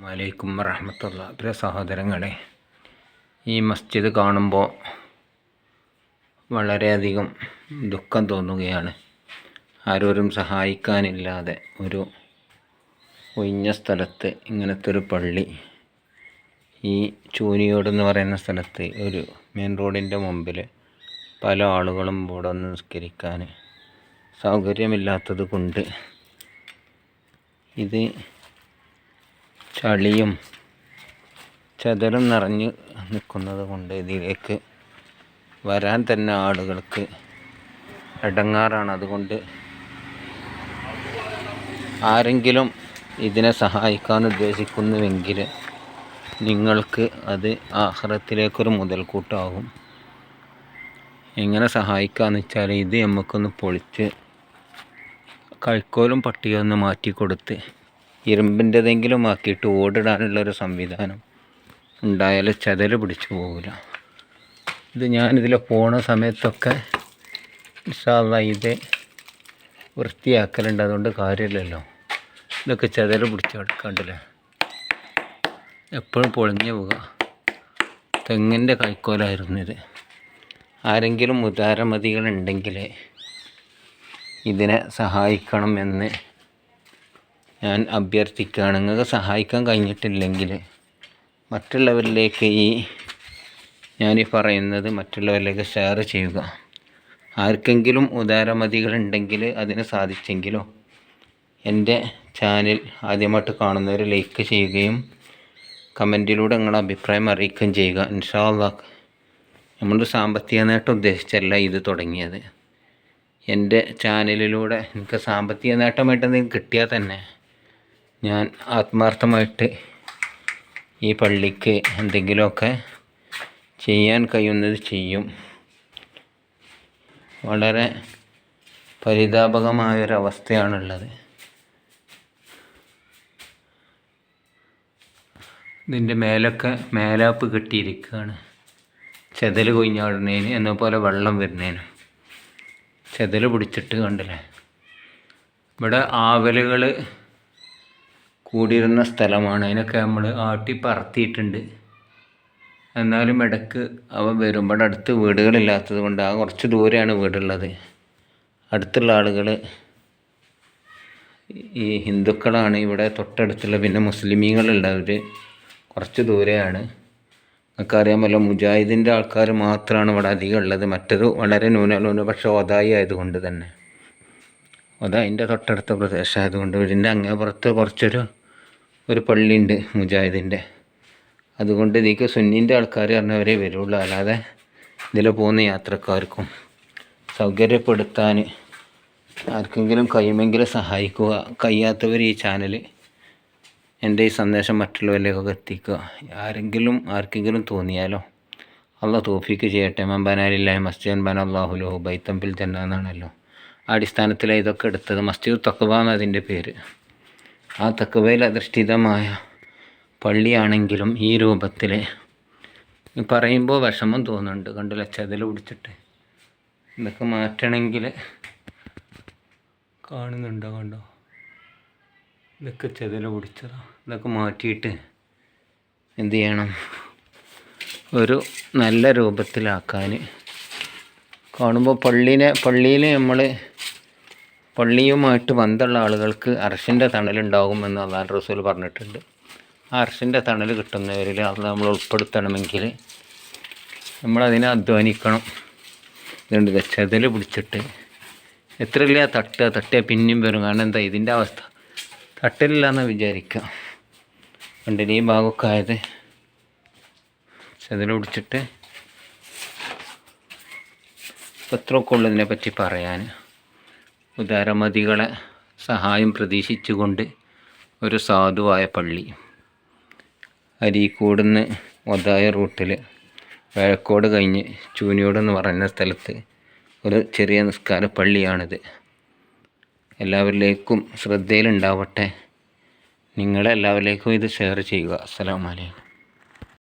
വലൈക്കും വറഹ്മത്തുള്ളാഹി. പ്രിയ സഹോദരങ്ങളെ, ഈ മസ്ജിദ് കാണുമ്പോൾ വളരെയധികം ദുഃഖം തോന്നുകയാണ്. ആരോരും സഹായിക്കാനില്ലാതെ ഒരു ഒഴിഞ്ഞ സ്ഥലത്ത് ഇങ്ങനത്തെ ഒരു പള്ളി, ഈ ചൂനിയോട് എന്ന് പറയുന്ന സ്ഥലത്ത് ഒരു മെയിൻ റോഡിൻ്റെ മുമ്പിൽ പല ആളുകളും ഇവിടെ വന്ന് നിസ്കരിക്കാൻ സൗകര്യമില്ലാത്തത് കൊണ്ട് ഇത് ചളിയും ചതലും നിറഞ്ഞ് നിൽക്കുന്നത് കൊണ്ട് ഇതിലേക്ക് വരാൻ തന്നെ ആളുകൾക്ക് ഇടങ്ങാറാണ്. അതുകൊണ്ട് ആരെങ്കിലും ഇതിനെ സഹായിക്കാൻ ഉദ്ദേശിക്കുന്നുവെങ്കിൽ നിങ്ങൾക്ക് അത് ആഖിറത്തിലേക്കൊരു മുതൽക്കൂട്ടാകും. എങ്ങനെ സഹായിക്കാമെന്ന് വെച്ചാൽ, ഇത് നമുക്കൊന്ന് പൊളിച്ച് കൈക്കോലും പട്ടിയൊന്ന് മാറ്റിക്കൊടുത്ത് ഇരുമ്പിൻ്റെതെങ്കിലും ആക്കിയിട്ട് ഓടിടാനുള്ളൊരു സംവിധാനം ഉണ്ടായാൽ ചതൽ പിടിച്ചു പോകില്ല. ഇത് ഞാനിതിൽ പോണ സമയത്തൊക്കെ ഇൻഷാ അല്ലാഹ് ഇത് വൃത്തിയാക്കലുണ്ട്. അതുകൊണ്ട് കാര്യമില്ലല്ലോ. ഇതൊക്കെ ചതൽ പിടിച്ച് കിടക്കാണ്ടില്ലേ, എപ്പോഴും പൊളിഞ്ഞു പോവുക. തെങ്ങിൻ്റെ കൈക്കോലായിരുന്നു ഇത്. ആരെങ്കിലും ഉദാരമതികളുണ്ടെങ്കിൽ ഇതിനെ സഹായിക്കണം എന്ന് ഞാൻ അഭ്യർത്ഥിക്കുകയാണ്. നിങ്ങൾക്ക് സഹായിക്കാൻ കഴിഞ്ഞിട്ടില്ലെങ്കിൽ മറ്റുള്ളവരിലേക്ക് ഞാനീ പറയുന്നത് മറ്റുള്ളവരിലേക്ക് ഷെയർ ചെയ്യുക. ആർക്കെങ്കിലും ഉദാരമതികളുണ്ടെങ്കിൽ അതിന് സാധിച്ചെങ്കിലോ എൻ്റെ ചാനൽ ആദ്യമായിട്ട് കാണുന്നവർ ലൈക്ക് ചെയ്യുകയും കമൻറ്റിലൂടെ നിങ്ങളുടെ അഭിപ്രായം അറിയിക്കുകയും ചെയ്യുക. ഇൻഷാ അല്ലാഹ് നമ്മളൊരു സാമ്പത്തിക നേട്ടം ഉദ്ദേശിച്ചല്ല ഇത് തുടങ്ങിയത്. എൻ്റെ ചാനലിലൂടെ എനിക്ക് സാമ്പത്തിക നേട്ടമായിട്ട് എന്തെങ്കിലും കിട്ടിയാൽ തന്നെ ഞാൻ ആത്മാർത്ഥമായിട്ട് ഈ പള്ളിക്ക് എന്തെങ്കിലുമൊക്കെ ചെയ്യാൻ കഴിയുന്നത് ചെയ്യും. വളരെ പരിതാപകമായൊരവസ്ഥയാണുള്ളത്. ഇതിൻ്റെ മേലൊക്കെ മേലാപ്പ് കെട്ടിയിരിക്കുകയാണ്. ചെതൽ കൊഴിഞ്ഞാടുന്നതിന് എന്നപോലെ വെള്ളം വരുന്നതിന് ചെതൽ പിടിച്ചിട്ട് കണ്ടില്ലേ. ഇവിടെ ആവലുകൾ കൂടിയിരുന്ന സ്ഥലമാണ്. അതിനൊക്കെ നമ്മൾ ആട്ടി പറത്തിയിട്ടുണ്ട്. എന്നാലും ഇടയ്ക്ക് അവ വരും. ഇവിടെ അടുത്ത് വീടുകളില്ലാത്തത് കൊണ്ട് കുറച്ച് ദൂരെയാണ് വീടുള്ളത്. അടുത്തുള്ള ആളുകൾ ഈ ഹിന്ദുക്കളാണ് ഇവിടെ തൊട്ടടുത്തുള്ള. പിന്നെ മുസ്ലിമീങ്ങളുള്ളവർ കുറച്ച് ദൂരെയാണ്. നിങ്ങൾക്കറിയാമല്ലോ, മുജാഹിദിൻ്റെ ആൾക്കാർ മാത്രമാണ് ഇവിടെ അധികം ഉള്ളത്. മറ്റത് വളരെ ന്യൂനപക്ഷ ഓതായി ആയതുകൊണ്ട് തന്നെ, അതിൻ്റെ തൊട്ടടുത്ത പ്രദേശമായതുകൊണ്ട് ഇതിൻ്റെ അങ്ങേപ്പുറത്ത് കുറച്ചൊരു പള്ളിയുണ്ട് മുജാഹിദിൻ്റെ. അതുകൊണ്ട് ഇതിലേക്ക് സുന്നീൻ്റെ ആൾക്കാർ പറഞ്ഞവരെ വരുള്ളൂ. അല്ലാതെ ഇതിൽ പോകുന്ന യാത്രക്കാർക്കും സൗകര്യപ്പെടുത്താൻ ആർക്കെങ്കിലും കഴിയുമെങ്കിലും സഹായിക്കുക. കഴിയാത്തവർ ഈ ചാനൽ, എൻ്റെ ഈ സന്ദേശം മറ്റുള്ളവരിലേക്കൊക്കെ എത്തിക്കുക. ആർക്കെങ്കിലും തോന്നിയാലോ അള്ളാഹ് തൗഫീക്ക് ചെയ്യട്ടെ. മൻ ബനാ ലില്ലാഹി മസ്ജിദൻ ബന അല്ലാഹു ലഹു ബൈത്തൻ ഫിൽ ജന്ന എന്നാണല്ലോ. ആ അടിസ്ഥാനത്തിലാണ് ഇതൊക്കെ എടുത്തത്. മസ്ജിദ് തഖ്വ എന്നതിൻ്റെ പേര്. ആ തഖ്വയിൽ അധിഷ്ഠിതമായ പള്ളിയാണെങ്കിലും ഈ രൂപത്തിൽ പറയുമ്പോൾ വിഷമം തോന്നുന്നുണ്ട്. കണ്ടില്ല, ചെതൽ പിടിച്ചിട്ട്. ഇതൊക്കെ മാറ്റണമെങ്കിൽ കാണുന്നുണ്ടോ? കണ്ടോ, ഇതൊക്കെ ചെതൽ പിടിച്ചതാണ്. ഇതൊക്കെ മാറ്റിയിട്ട് എന്ത് ചെയ്യണം, ഒരു നല്ല രൂപത്തിലാക്കാൻ. കാണുമ്പോൾ പള്ളിയിൽ നമ്മൾ പള്ളിയുമായിട്ട് ബന്ധമുള്ള ആളുകൾക്ക് അർശിൻ്റെ തണലുണ്ടാകുമെന്ന് അല്ലാഹു റസൂൽ പറഞ്ഞിട്ടുണ്ട്. ആ അർശിൻ്റെ തണൽ കിട്ടുന്നവരിൽ അത് നമ്മൾ ഉൾപ്പെടുത്തണമെങ്കിൽ നമ്മളതിനെ അധ്വാനിക്കണം. ഇതുകൊണ്ട് ചെതൽ പിടിച്ചിട്ട് എത്രയില്ല തട്ടിയാൽ പിന്നെയും വരും. കാരണം എന്താ ഇതിൻ്റെ അവസ്ഥ, തട്ടില്ല എന്ന് വിചാരിക്കുക. കണ്ടില്ല, ഈ ഭാഗമൊക്കെ ആയത് ചെതൽ പിടിച്ചിട്ട്. എത്രയൊക്കെ ഉള്ളതിനെ പറ്റി പറയാൻ. ഉദാരമതികളെ സഹായം പ്രതീക്ഷിച്ചുകൊണ്ട് ഒരു സാധുവായ പള്ളി അരീക്കോടുന്ന് ഒതായ റൂട്ടിൽ വേഴക്കോട് കഴിഞ്ഞ് ചൂനിയോട് എന്ന് പറയുന്ന സ്ഥലത്ത് ഒരു ചെറിയ നിസ്കാര പള്ളിയാണിത്. എല്ലാവരിലേക്കും ശ്രദ്ധയിലുണ്ടാവട്ടെ. നിങ്ങളെല്ലാവരിലേക്കും ഇത് ഷെയർ ചെയ്യുക. അസ്സലാമു അലൈക്കും.